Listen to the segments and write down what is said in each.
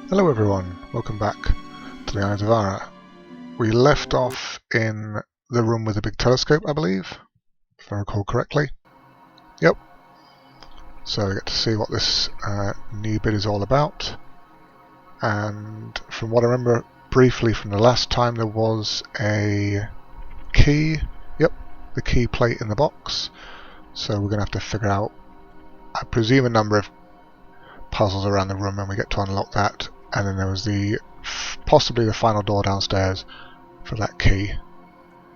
Hello everyone, welcome back to the Eyes of Ara. We left off in the room with the big telescope, I believe, if I recall correctly. Yep. So we get to see what this new bit is all about. And from what I remember briefly from the last time, there was a key. Yep, the key plate in the box. So we're going to have to figure out, I presume, a number of puzzles around the room, and we get to unlock that. And then there was the possibly the final door downstairs for that key.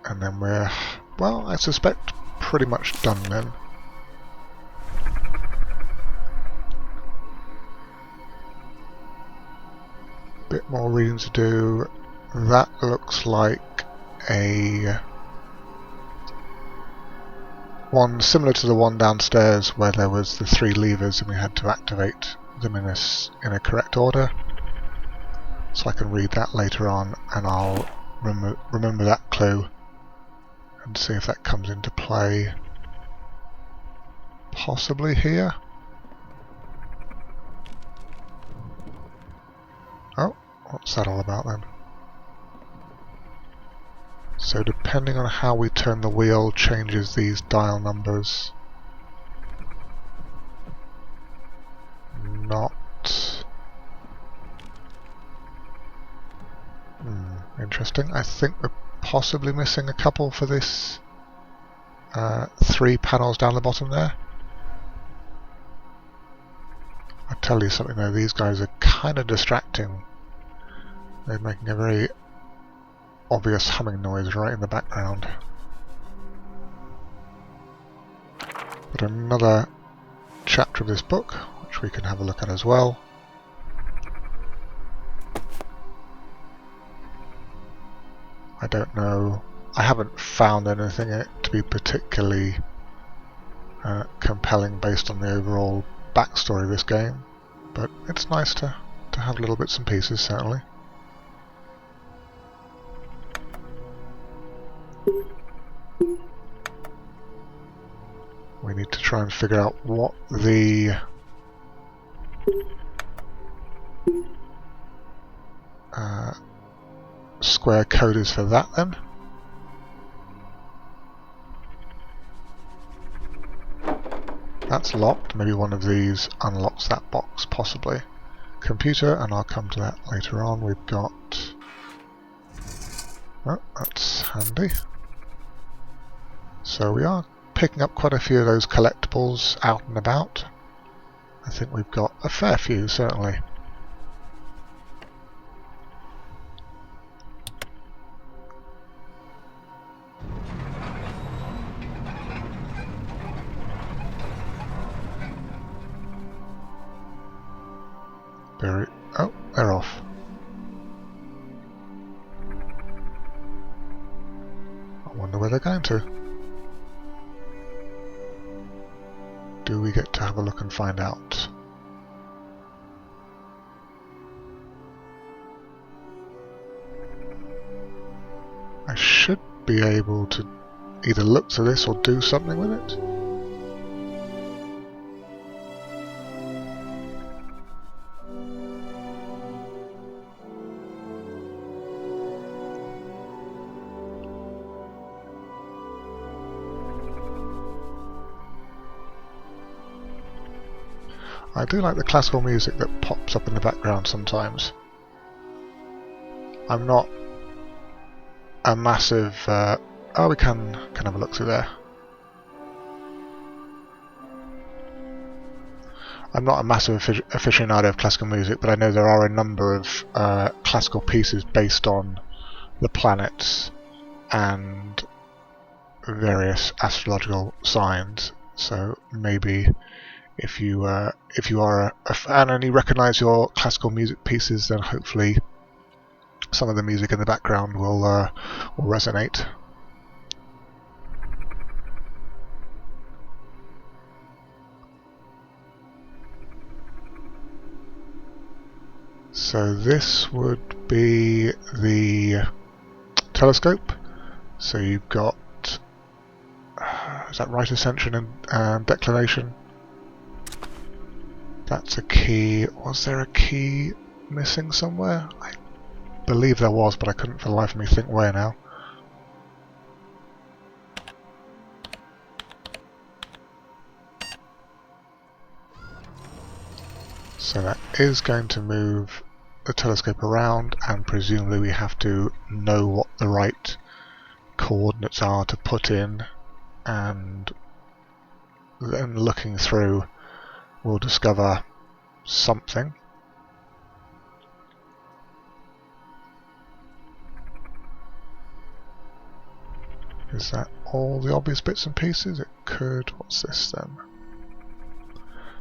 And then we're, well, I suspect pretty much done then. Bit more reading to do. That looks like a one similar to the one downstairs where there was the 3 levers and we had to activate them in a correct order. So I can read that later on, and I'll remember that clue and see if that comes into play possibly here. Oh, what's that all about then? So depending on how we turn the wheel changes these dial numbers. Not... interesting. I think we're possibly missing a couple for this 3 panels down the bottom there. I tell you something though, these guys are kind of distracting. They're making a very obvious humming noise right in the background. But another chapter of this book, which we can have a look at as well. I don't know, I haven't found anything in it to be particularly compelling based on the overall backstory of this game, but it's nice to have little bits and pieces, certainly. We need to try and figure out what the square code is for that then. That's locked. Maybe one of these unlocks that box, possibly. Computer, and I'll come to that later on. We've got... oh, that's handy. So we are picking up quite a few of those collectibles out and about. I think we've got a fair few, certainly. Oh, they're off. I wonder where they're going to. Do we get to have a look and find out? I should be able to either look to this or do something with it. I do like the classical music that pops up in the background sometimes. I'm not a massive... oh, we can have a look through there. I'm not a massive aficionado of classical music, but I know there are a number of classical pieces based on the planets and various astrological signs. So maybe if you are a fan and you recognise your classical music pieces, then hopefully some of the music in the background will resonate. So this would be the telescope. So you've got is that right ascension and declination? That's a key. Was there a key missing somewhere? I believe there was, but I couldn't for the life of me think where now. So that is going to move the telescope around, and presumably we have to know what the right coordinates are to put in, and then looking through we'll discover something. Is that all the obvious bits and pieces? It could. What's this then?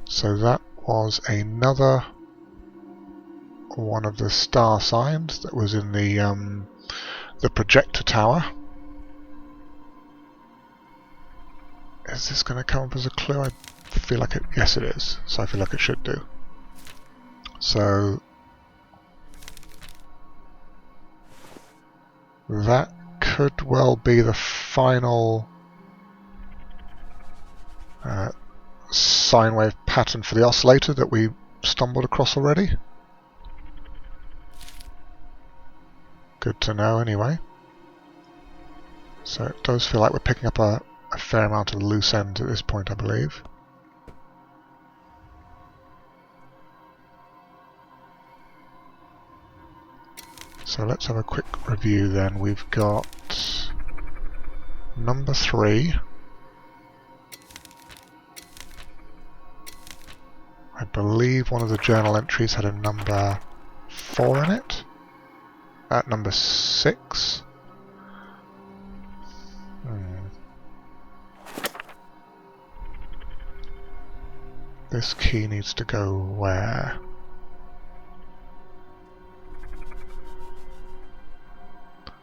So that was another one of the star signs that was in the projector tower. Is this going to come up as a clue? I feel like it. Yes, it is. So I feel like it should do. So that could well be the final sine wave pattern for the oscillator that we stumbled across already. Good to know anyway. So it does feel like we're picking up a fair amount of loose ends at this point, I believe. So let's have a quick review then. We've got number 3. I believe one of the journal entries had a number 4 in it. At number 6. This key needs to go where?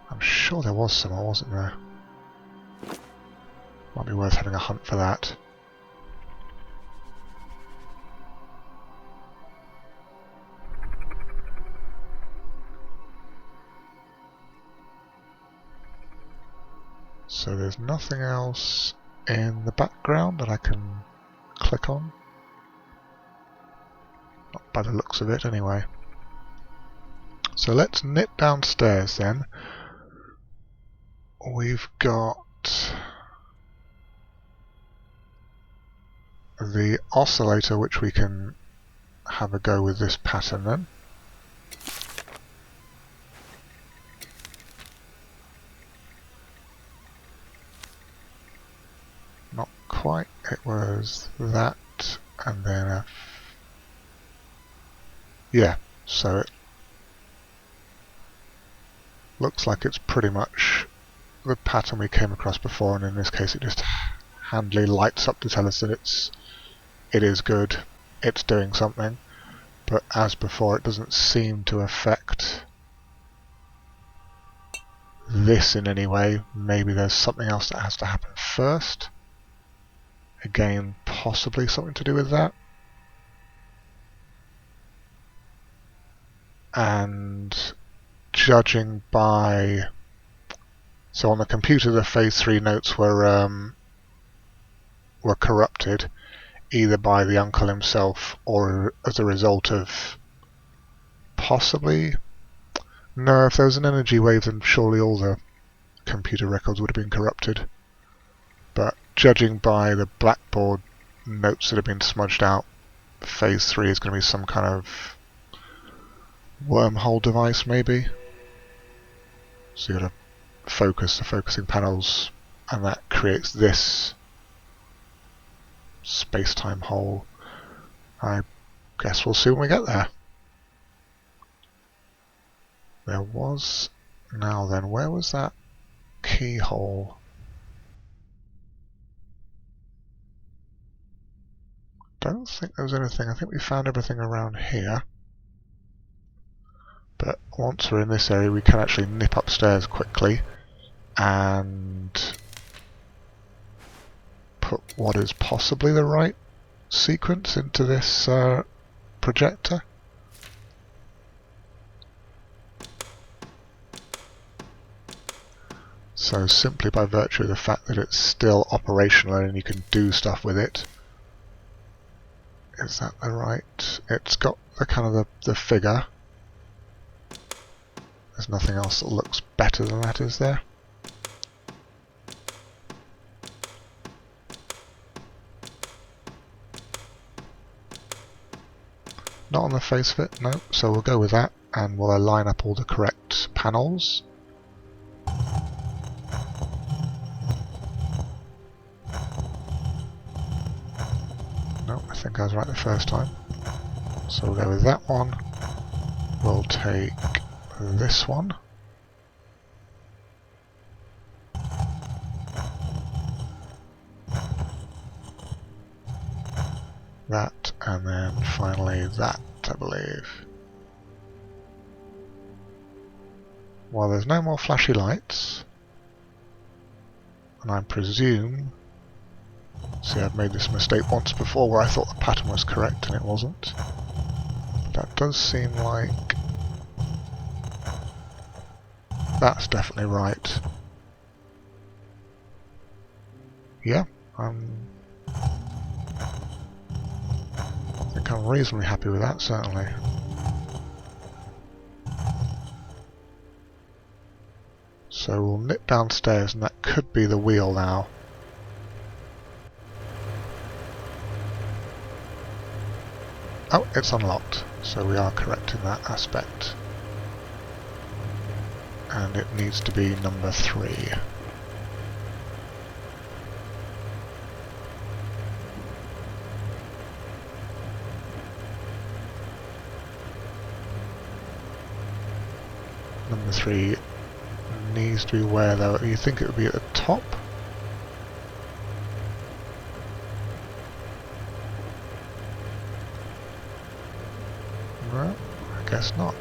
I'm sure there was somewhere, wasn't there? Might be worth having a hunt for that. So there's nothing else in the background that I can click on. Not by the looks of it, anyway. So let's nip downstairs then. We've got the oscillator, which we can have a go with this pattern then. Not quite, it was that, and then a... yeah, so it looks like it's pretty much the pattern we came across before, and in this case it just handily lights up to tell us that it is good, it's doing something, but as before it doesn't seem to affect this in any way. Maybe there's something else that has to happen first. Again, possibly something to do with that. And judging by... so on the computer the phase 3 notes were corrupted, either by the uncle himself or as a result of possibly... no, if there was an energy wave then surely all the computer records would have been corrupted. But judging by the blackboard notes that have been smudged out, phase 3 is going to be some kind of wormhole device maybe. So you've got to focus the focusing panels, and that creates this space-time hole. I guess we'll see when we get there. There was... now then, where was that keyhole? Don't think there was anything. I think we found everything around here. But once we're in this area we can actually nip upstairs quickly and put what is possibly the right sequence into this projector. So simply by virtue of the fact that it's still operational and you can do stuff with it. Is that the right? It's got the kind of the figure. There's nothing else that looks better than that, is there? Not on the face of it, no. So we'll go with that, and we'll align up all the correct panels. No, I think I was right the first time. So we'll go with that one. We'll take this one. That, and then finally that, I believe. Well, there's no more flashy lights, and I presume... See, I've made this mistake once before where I thought the pattern was correct and it wasn't. But that does seem like... That's definitely right. Yeah, I think I'm reasonably happy with that, certainly. So we'll nip downstairs, and that could be the wheel now. Oh, it's unlocked, so we are correct in that aspect. And it needs to be number 3. Number 3 needs to be where, though? You think it would be at the top? No, I guess not.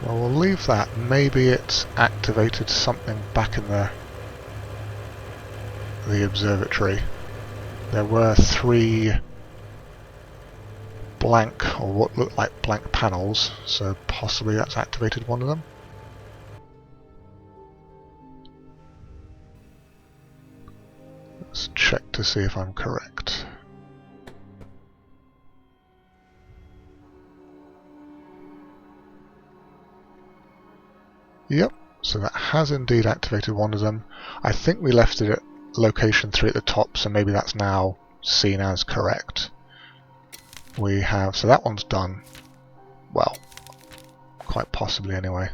Well, we'll leave that. Maybe it's activated something back in the observatory. There were 3 blank, or what looked like blank panels, so possibly that's activated one of them. Let's check to see if I'm correct. Yep, so that has indeed activated one of them. I think we left it at location 3 at the top, so maybe that's now seen as correct. We have, so that one's done. Well, quite possibly anyway.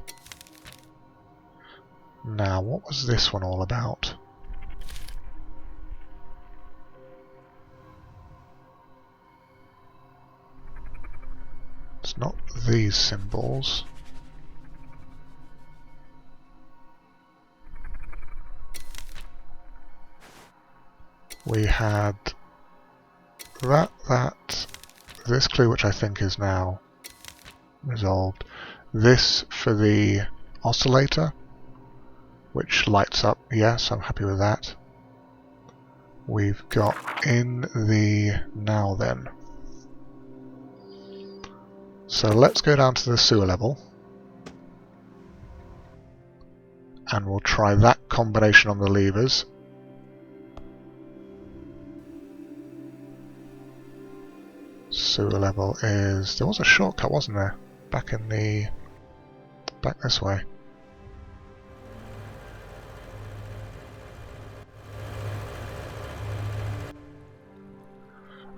Now, what was this one all about? It's not these symbols. We had that, this clue, which I think is now resolved. This for the oscillator, which lights up. Yes, I'm happy with that. We've got in the now then. So let's go down to the sewer level, and we'll try that combination on the levers. Sewer level is... There was a shortcut, wasn't there? Back this way.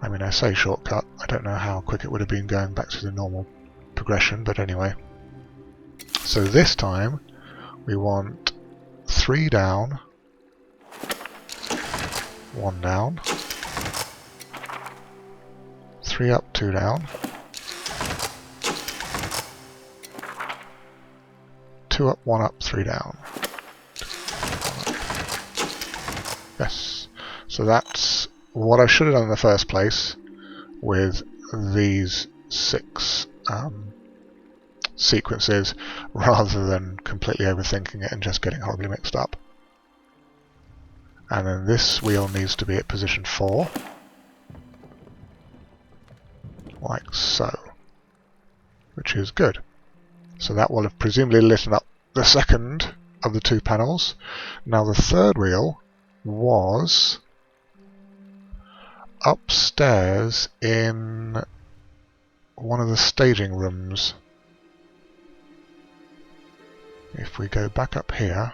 I mean, I say shortcut, I don't know how quick it would have been going back to the normal progression, but anyway. So this time, we want 3 down, 1 down, 3 up, 2 down, 2 up, 1 up, 3 down. Yes, so that's what I should have done in the first place with these 6 sequences, rather than completely overthinking it and just getting horribly mixed up. And then this wheel needs to be at position 4. Like so. Which is good. So that will have presumably lit up the second of the 2 panels. Now the third wheel was upstairs in one of the staging rooms. If we go back up here,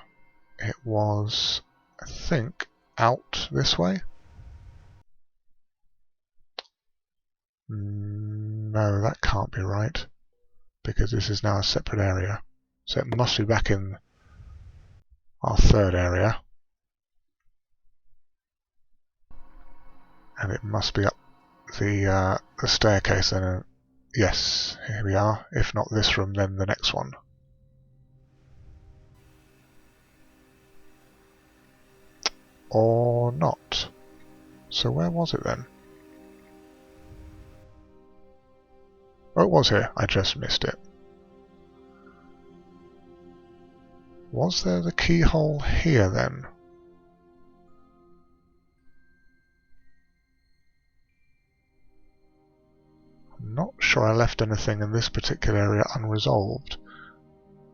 it was, I think, out this way? No, that can't be right, because this is now a separate area. So it must be back in our third area. And it must be up the staircase then. Yes, here we are. If not this room, then the next one. Or not. So where was it then? Oh, it was here. I just missed it. Was there the keyhole here then? I'm not sure I left anything in this particular area unresolved.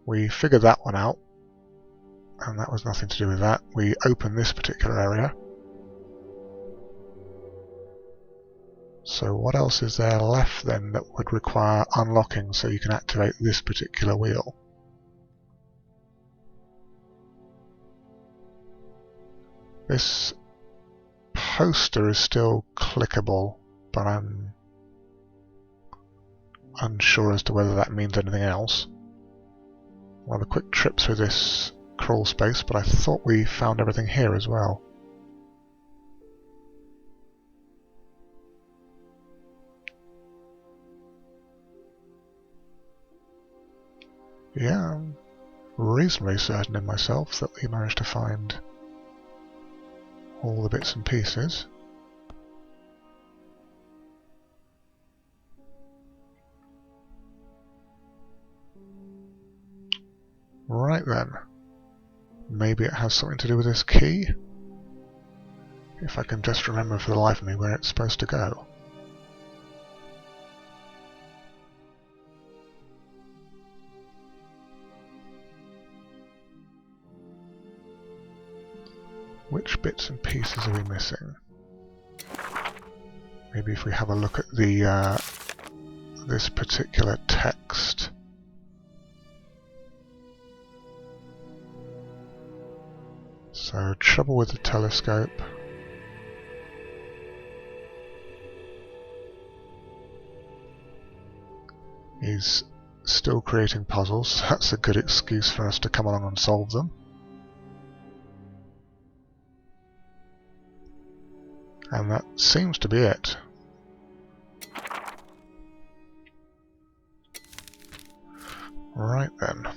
We figured that one out, and that was nothing to do with that. We opened this particular area. So what else is there left then that would require unlocking so you can activate this particular wheel? This poster is still clickable, but I'm unsure as to whether that means anything else. We'll have a quick trip through this crawl space, but I thought we found everything here as well. Yeah, I'm reasonably certain in myself that we managed to find all the bits and pieces. Right then. Maybe it has something to do with this key? If I can just remember for the life of me where it's supposed to go. Which bits and pieces are we missing? Maybe if we have a look at the this particular text. So, trouble with the telescope. He's still creating puzzles. That's a good excuse for us to come along and solve them. And that seems to be it. Right then.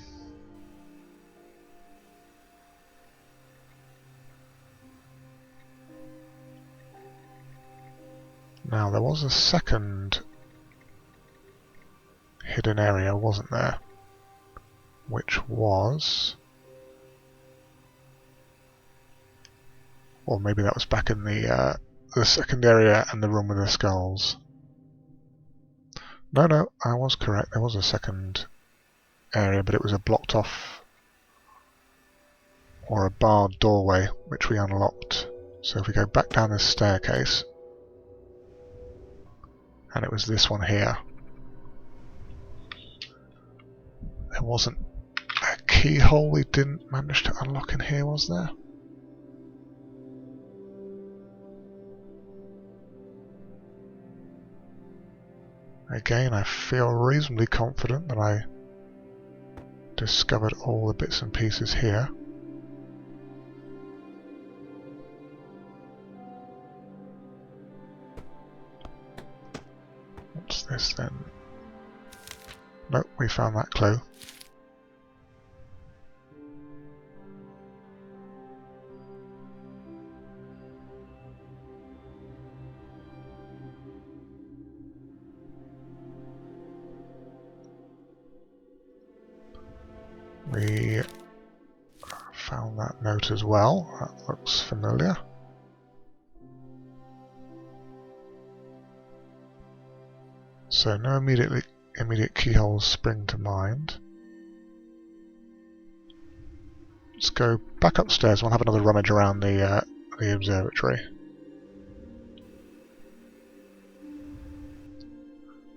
Now, there was a second hidden area, wasn't there? Which was... Or maybe that was back in the second area and the room with the skulls. No, I was correct. There was a second area, but it was a blocked off or a barred doorway, which we unlocked. So if we go back down this staircase, and it was this one here. There wasn't a keyhole we didn't manage to unlock in here, was there? Again, I feel reasonably confident that I discovered all the bits and pieces here. What's this then? Nope, we found that clue. We found that note as well. That looks familiar. So no immediate keyholes spring to mind. Let's go back upstairs and we'll have another rummage around the observatory.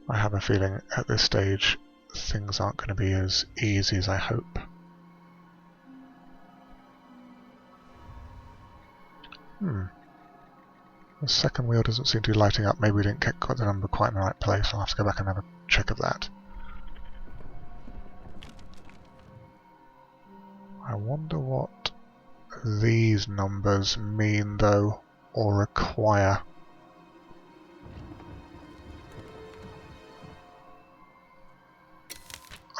I have a feeling at this stage things aren't going to be as easy as I hope. The second wheel doesn't seem to be lighting up. Maybe we didn't get the number quite in the right place. I'll have to go back and have a check of that. I wonder what these numbers mean, though, or require.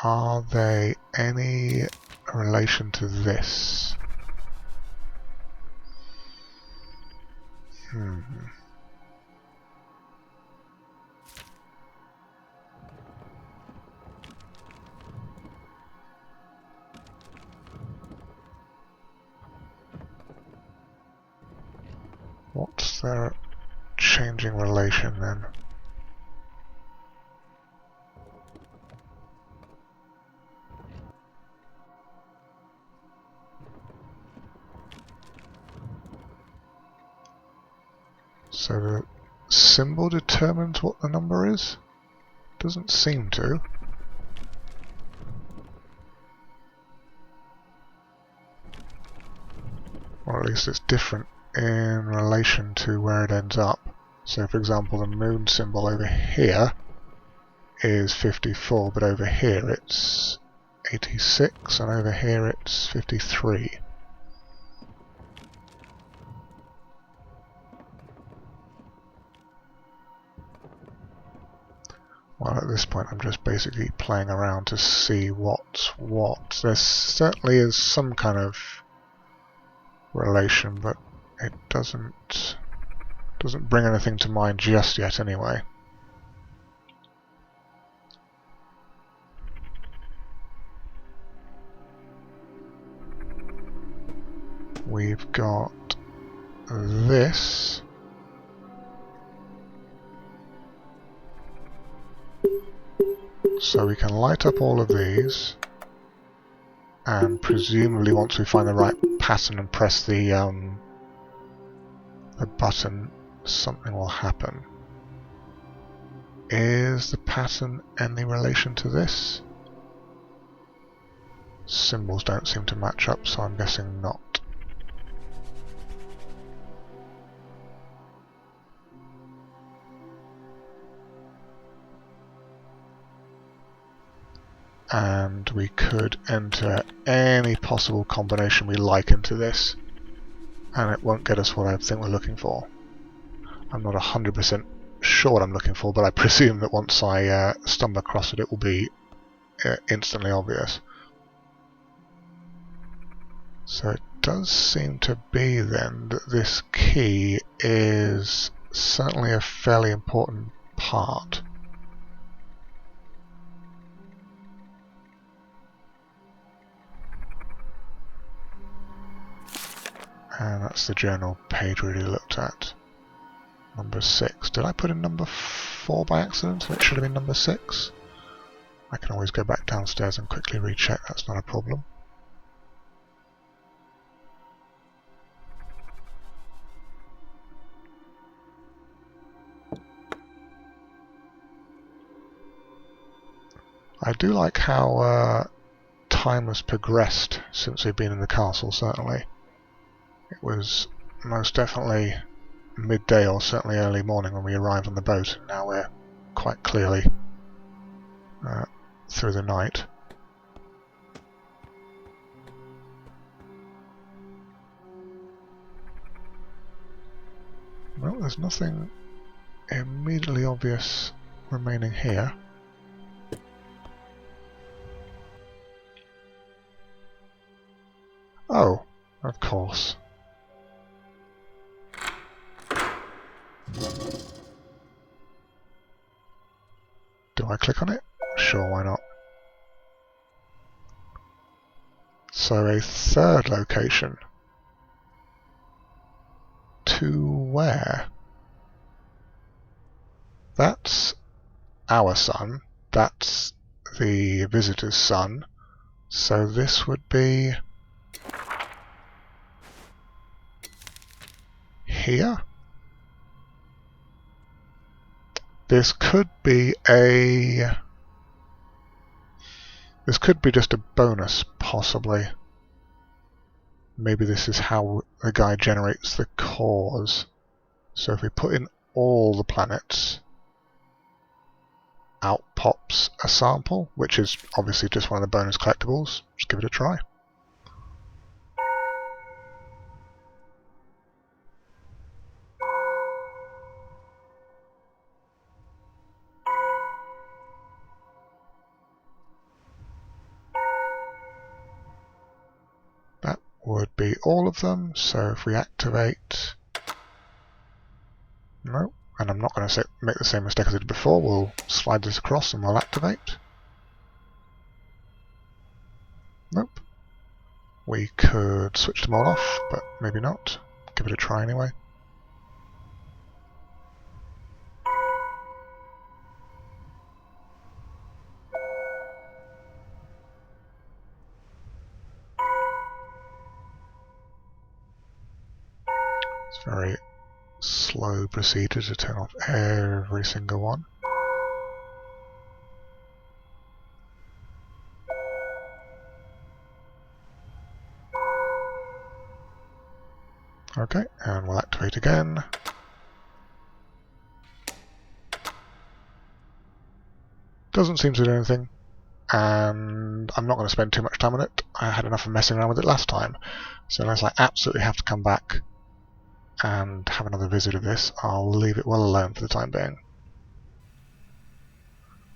Are they any relation to this? What's their changing relation then? So the symbol determines what the number is? Doesn't seem to. Or at least it's different in relation to where it ends up. So for example, the moon symbol over here is 54, but over here it's 86, and over here it's 53. Well, at this point I'm just basically playing around to see what's what. There certainly is some kind of relation, but it doesn't bring anything to mind just yet anyway. We've got this. So we can light up all of these, and presumably once we find the right pattern and press the button, something will happen. Is the pattern any relation to this? Symbols don't seem to match up, so I'm guessing not. And we could enter any possible combination we like into this, and it won't get us what I think we're looking for. I'm not 100% sure what I'm looking for, but I presume that once I stumble across it, it will be instantly obvious. So it does seem to be then that this key is certainly a fairly important part. And that's the journal page we already looked at. Number 6. Did I put in number 4 by accident? It should have been number 6. I can always go back downstairs and quickly recheck, that's not a problem. I do like how time has progressed since we've been in the castle, certainly. It was most definitely midday or certainly early morning when we arrived on the boat, and now we're quite clearly through the night. Well, there's nothing immediately obvious remaining here. Oh, of course. Do I click on it? Sure, why not? So a third location. To where? That's our sun. That's the visitor's sun. So this would be here? This could be a... This could be just a bonus, possibly. Maybe this is how the guy generates the cores. So if we put in all the planets, out pops a sample, which is obviously just one of the bonus collectibles. Just give it a try. That would be all of them, so if we activate... No, and I'm not going to make the same mistake as I did before. We'll slide this across and we'll activate. Nope. We could switch them all off, but maybe not. Give it a try anyway. It's very slow procedure to turn off every single one. Okay, and we'll activate again. Doesn't seem to do anything, and I'm not going to spend too much time on it. I had enough of messing around with it last time, so unless I absolutely have to come back and have another visit of this, I'll leave it well alone for the time being.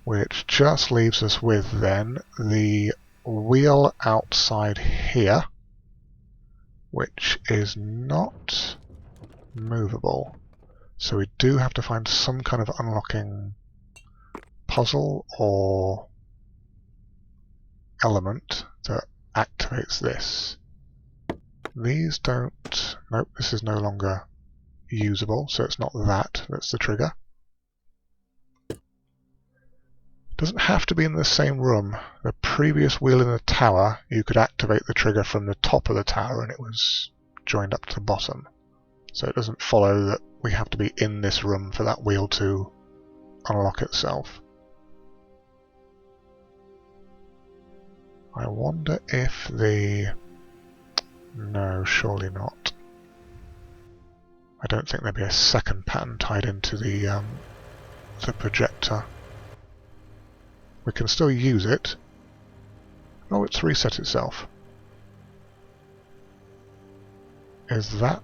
Which just leaves us with then the wheel outside here, which is not movable. So we do have to find some kind of unlocking puzzle or element that activates this. These don't... Nope, this is no longer usable, so it's not that's the trigger. It doesn't have to be in the same room. The previous wheel in the tower, you could activate the trigger from the top of the tower and it was joined up to the bottom. So it doesn't follow that we have to be in this room for that wheel to unlock itself. I wonder if the... No, surely not. I don't think there'd be a second pattern tied into the projector. We can still use it. Oh, it's reset itself. Is that...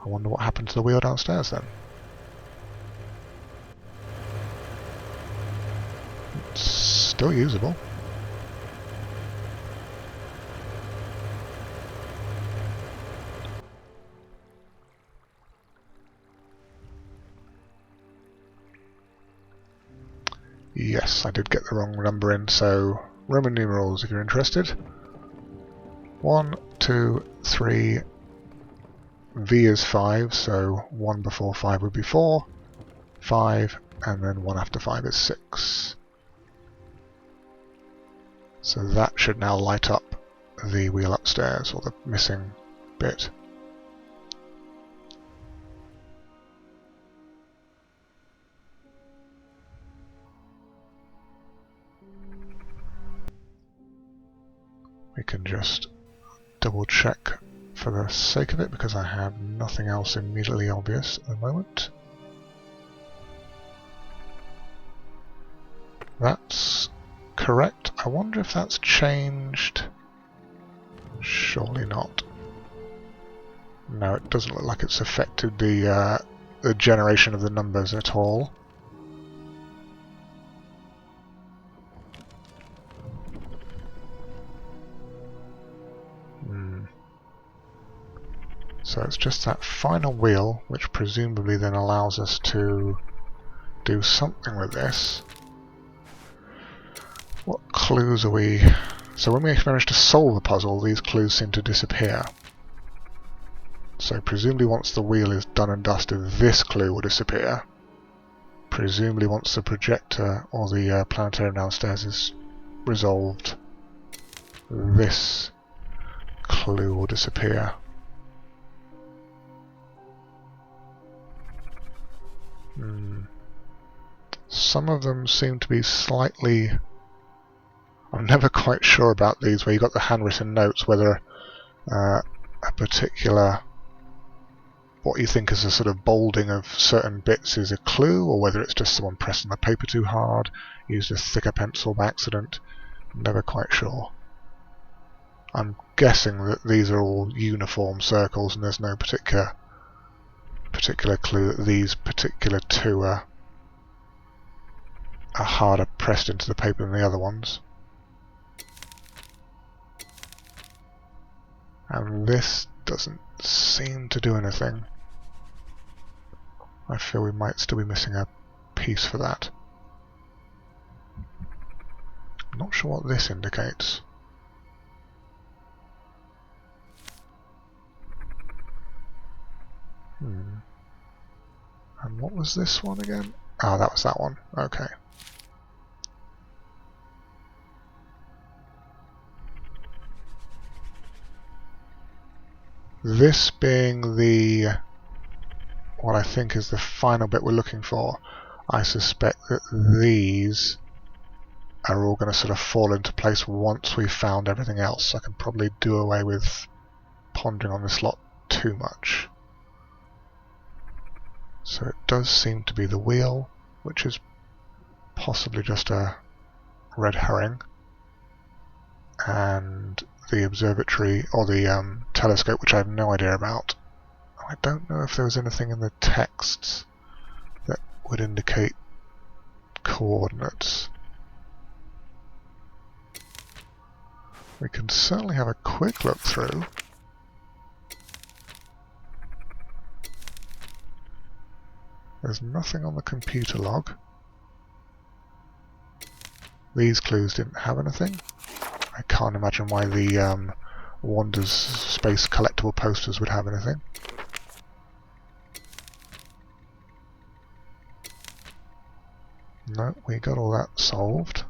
I wonder what happened to the wheel downstairs then. It's still usable. Yes, I did get the wrong number in, so Roman numerals if you're interested. 1, 2, 3, V is 5, so 1 before 5 would be 4, 5, and then 1 after 5 is 6. So that should now light up the wheel upstairs, or the missing bit. We can just double check for the sake of it, because I have nothing else immediately obvious at the moment. That's correct. I wonder if that's changed. Surely not. No, it doesn't look like it's affected the generation of the numbers at all. So it's just that final wheel, which presumably then allows us to do something with this. What clues are we... So when we manage to solve the puzzle, these clues seem to disappear. So presumably once the wheel is done and dusted, this clue will disappear. Presumably once the projector or the planetarium downstairs is resolved, this clue will disappear. Some of them seem to be slightly... I'm never quite sure about these, where you've got the handwritten notes, whether a particular... what you think is a sort of bolding of certain bits is a clue, or whether it's just someone pressing the paper too hard, used a thicker pencil by accident. Never quite sure. I'm guessing that these are all uniform circles and there's no particular clue that these particular two are harder pressed into the paper than the other ones. And this doesn't seem to do anything. I feel we might still be missing a piece for that. I'm not sure what this indicates. And what was this one again? Ah, that was that one. Okay. This being the... what I think is the final bit we're looking for, I suspect that these are all going to sort of fall into place once we've found everything else. I can probably do away with pondering on this lot too much. So it does seem to be the wheel, which is possibly just a red herring, and the observatory, or the telescope, which I have no idea about. I don't know if there was anything in the texts that would indicate coordinates. We can certainly have a quick look through. There's nothing on the computer log. These clues didn't have anything. I can't imagine why the Wanders Space collectible posters would have anything. No, we got all that solved.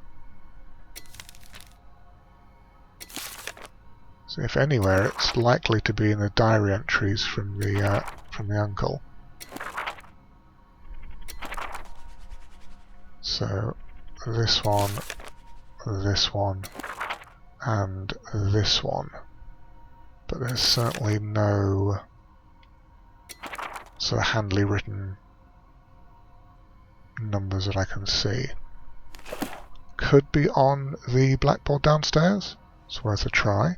So if anywhere, it's likely to be in the diary entries from the uncle. So this one, and this one. But there's certainly no sort of handily written numbers that I can see. Could be on the blackboard downstairs. It's worth a try.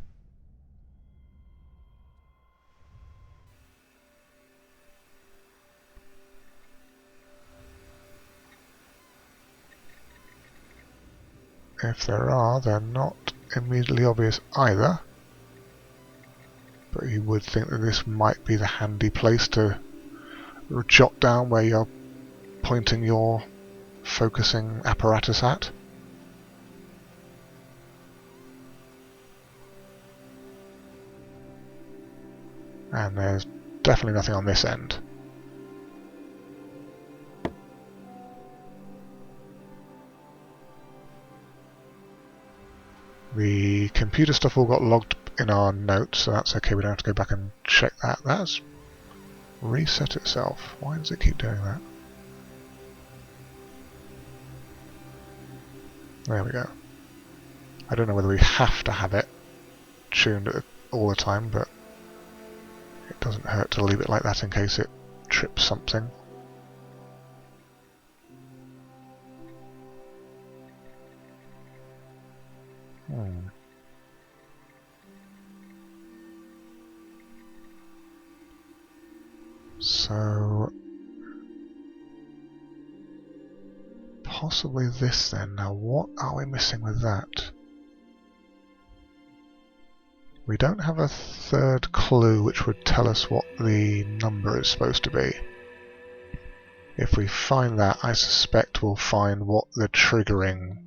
If there are, they're not immediately obvious either. But you would think that this might be the handy place to jot down where you're pointing your focusing apparatus at. And there's definitely nothing on this end. The computer stuff all got logged in our notes, so that's okay, we don't have to go back and check that. That's reset itself. Why does it keep doing that? There we go. I don't know whether we have to have it tuned all the time, but it doesn't hurt to leave it like that in case it trips something. So possibly this then. Now what are we missing with that? We don't have a third clue which would tell us what the number is supposed to be. If we find that, I suspect we'll find what the triggering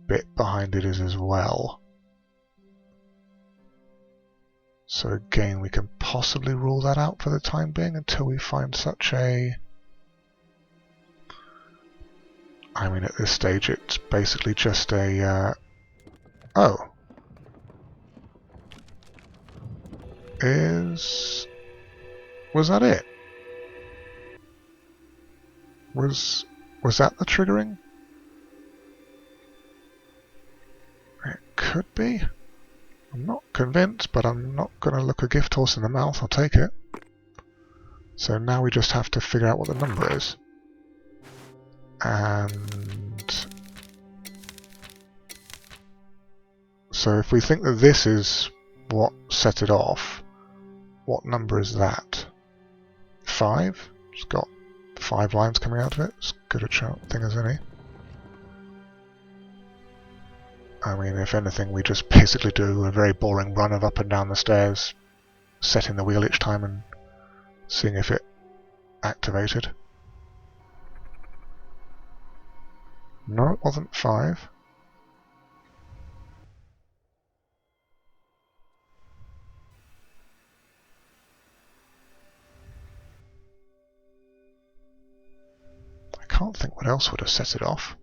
bit behind it is as well. So again, we can possibly rule that out for the time being until we find such a... I mean, at this stage it's basically just a... oh. Was that it? Was that the triggering? It could be. I'm not convinced, but I'm not going to look a gift horse in the mouth. I'll take it. So now we just have to figure out what the number is. And so if we think that this is what set it off, what number is that? 5? It's got 5 lines coming out of it. It's good a thing as any. I mean, if anything, we just basically do a very boring run of up and down the stairs, setting the wheel each time and seeing if it activated. No, it wasn't 5. I can't think what else would have set it off.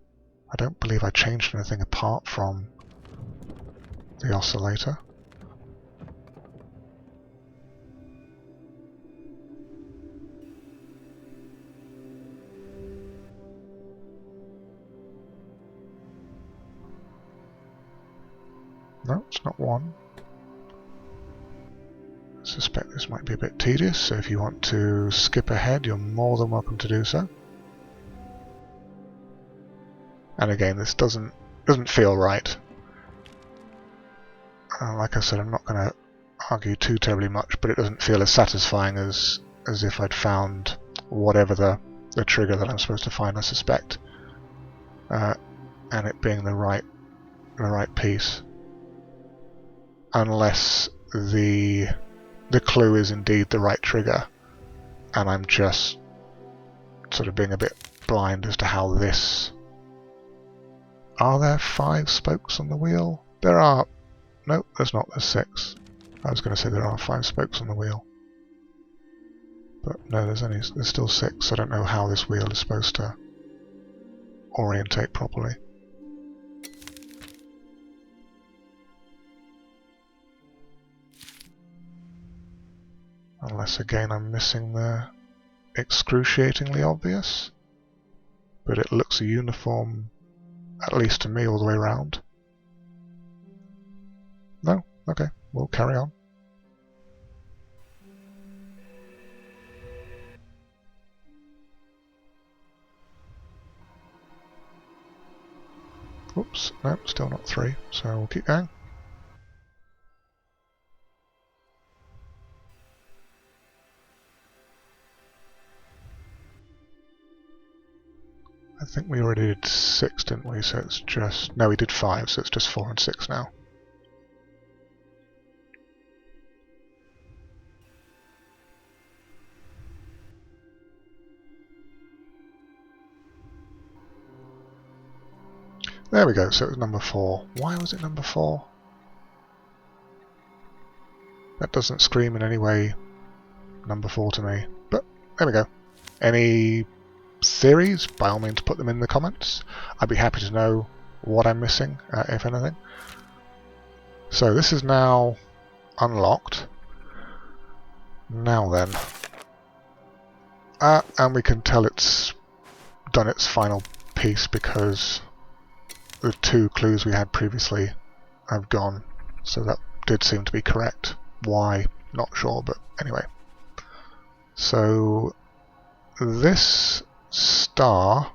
I don't believe I changed anything apart from the oscillator. No, it's not 1. I suspect this might be a bit tedious, so if you want to skip ahead, you're more than welcome to do so. And again, this doesn't feel right. Like I said, I'm not going to argue too terribly much, but it doesn't feel as satisfying as if I'd found whatever the trigger that I'm supposed to find, I suspect, and it being the right piece, unless the clue is indeed the right trigger, and I'm just sort of being a bit blind as to how this. Are there 5 spokes on the wheel? There are. Nope, there's not. There's 6. I was going to say there are 5 spokes on the wheel, but no, there's still 6. I don't know how this wheel is supposed to orientate properly. Unless again I'm missing the excruciatingly obvious, but it looks a uniform, at least to me, all the way around. No? Okay, we'll carry on. Oops, no, still not 3, so we'll keep going. I think we already did 6, didn't we? So it's just... No, we did 5, so it's just 4 and 6 now. There we go, so it was number 4. Why was it number 4? That doesn't scream in any way number 4 to me, but there we go. Any theories? By all means put them in the comments. I'd be happy to know what I'm missing, if anything. So this is now unlocked. Now then. And we can tell it's done its final piece because the 2 clues we had previously have gone, so that did seem to be correct. Why? Not sure, but anyway. So this star,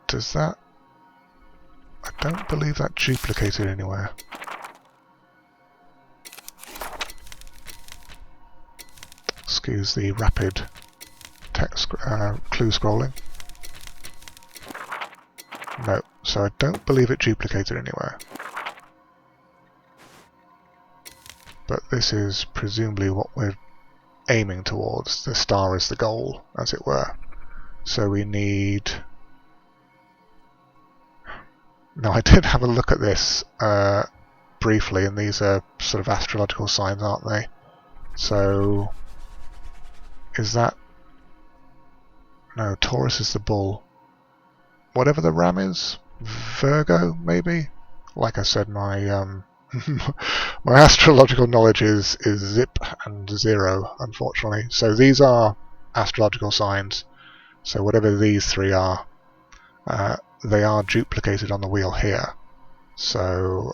does that... I don't believe that duplicated anywhere. Excuse the rapid text clue scrolling. No, so I don't believe it duplicated anywhere. But this is presumably what we're aiming towards. The star is the goal, as it were. So we need... Now I did have a look at this briefly, and these are sort of astrological signs, aren't they? So... is that... No, Taurus is the bull. Whatever the ram is, Virgo maybe. Like I said, my my astrological knowledge is zip and zero, unfortunately. So these are astrological signs. So whatever these three are, they are duplicated on the wheel here. So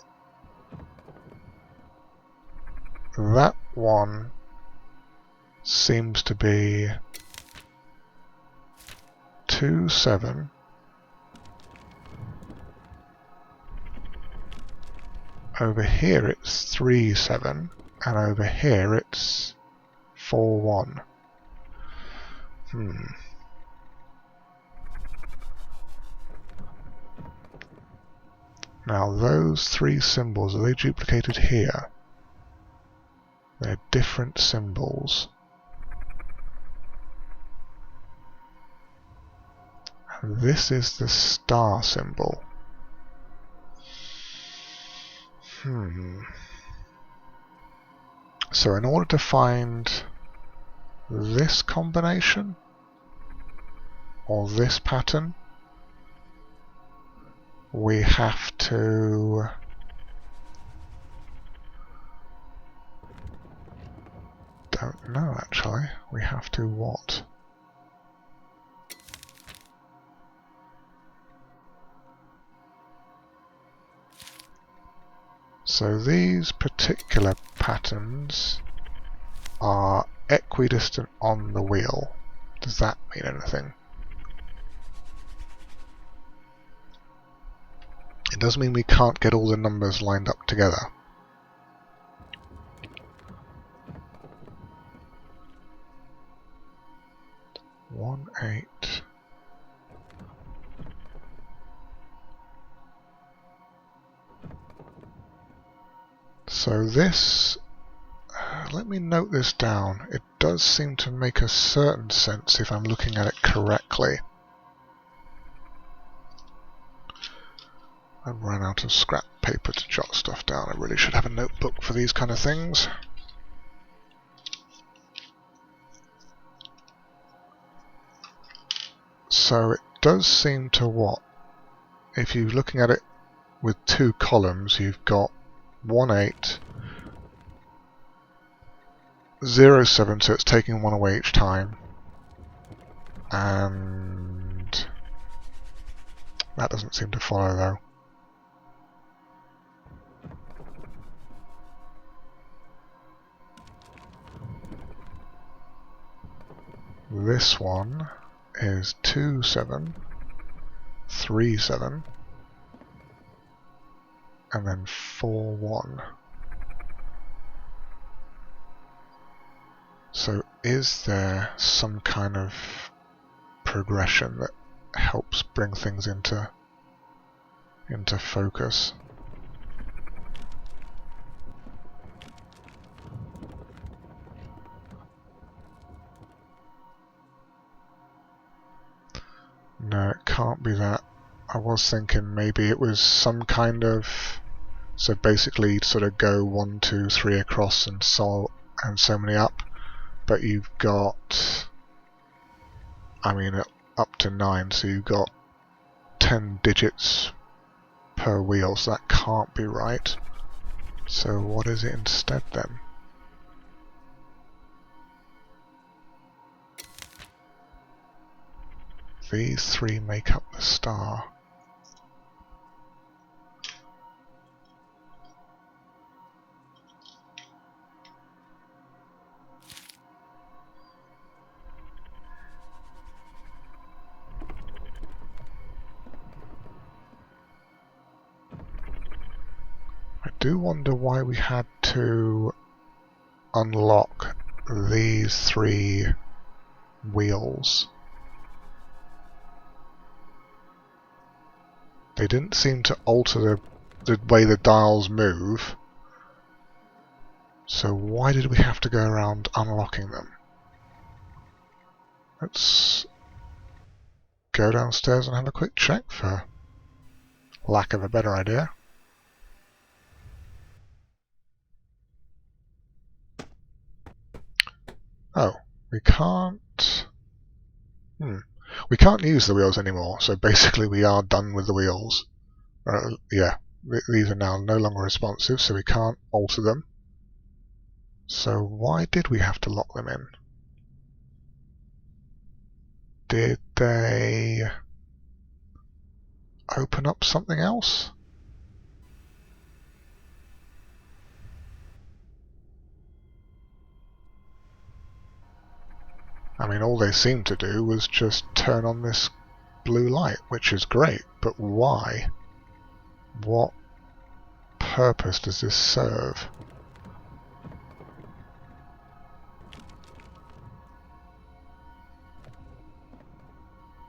that one seems to be 2, 7. Over here it's 3, 7, and over here it's 4, 1. Now those three symbols, are they duplicated here? They're different symbols. And this is the star symbol. So in order to find this combination, or this pattern, we have to don't know actually. We have to what? So these particular patterns are equidistant on the wheel. Does that mean anything? It does mean we can't get all the numbers lined up together. One, 8. So this, let me note this down. It does seem to make a certain sense if I'm looking at it correctly. I've run out of scrap paper to jot stuff down. I really should have a notebook for these kind of things. So it does seem to what? If you're looking at it with two columns, you've got 1, 8, 0, 7, so it's taking one away each time. And that doesn't seem to follow though. This one is 2, 7, 3, 7, and then 4, 1. So is there some kind of progression that helps bring things into focus? No, it can't be that. I was thinking maybe it was some kind of, so basically you'd sort of go 1, 2, 3 across and so many up, but you've got, I mean, up to 9, so you've got 10 digits per wheel, so that can't be right. So what is it instead then? These three make up the star. I do wonder why we had to unlock these three wheels. They didn't seem to alter the way the dials move. So why did we have to go around unlocking them? Let's go downstairs and have a quick check for lack of a better idea. Oh, we can't... We can't use the wheels anymore, so basically we are done with the wheels. Yeah, these are now no longer responsive, so we can't alter them. So why did we have to lock them in? Did they open up something else? I mean, all they seemed to do was just turn on this blue light, which is great, but why? What purpose does this serve?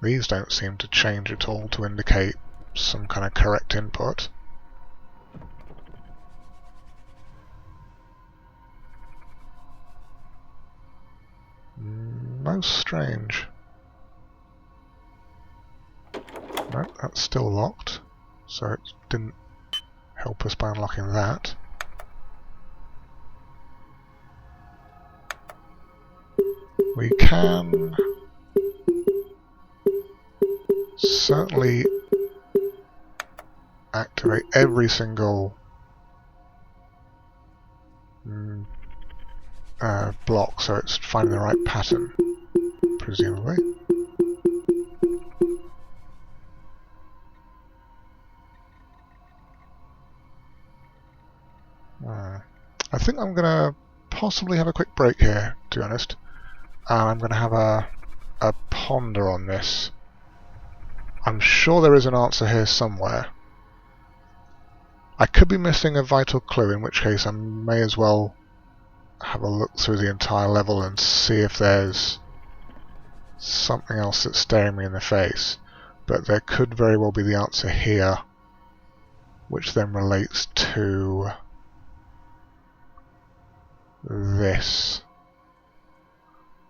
These don't seem to change at all to indicate some kind of correct input. Most strange. No, that's still locked, so it didn't help us by unlocking that. We can certainly activate every single block, so it's finding the right pattern, presumably. I think I'm going to possibly have a quick break here, to be honest. I'm going to have a ponder on this. I'm sure there is an answer here somewhere. I could be missing a vital clue, in which case I may as well have a look through the entire level and see if there's something else that's staring me in the face. But there could very well be the answer here, which then relates to this.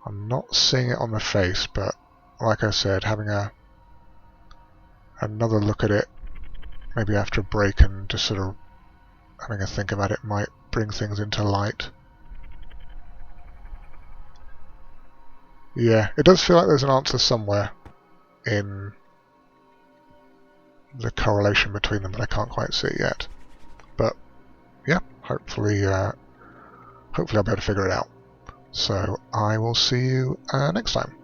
I'm not seeing it on the face, but like I said, having another look at it, maybe after a break, and just sort of having a think about it might bring things into light. Yeah, it does feel like there's an answer somewhere in the correlation between them, but I can't quite see it yet. But yeah, hopefully I'll be able to figure it out. So I will see you next time.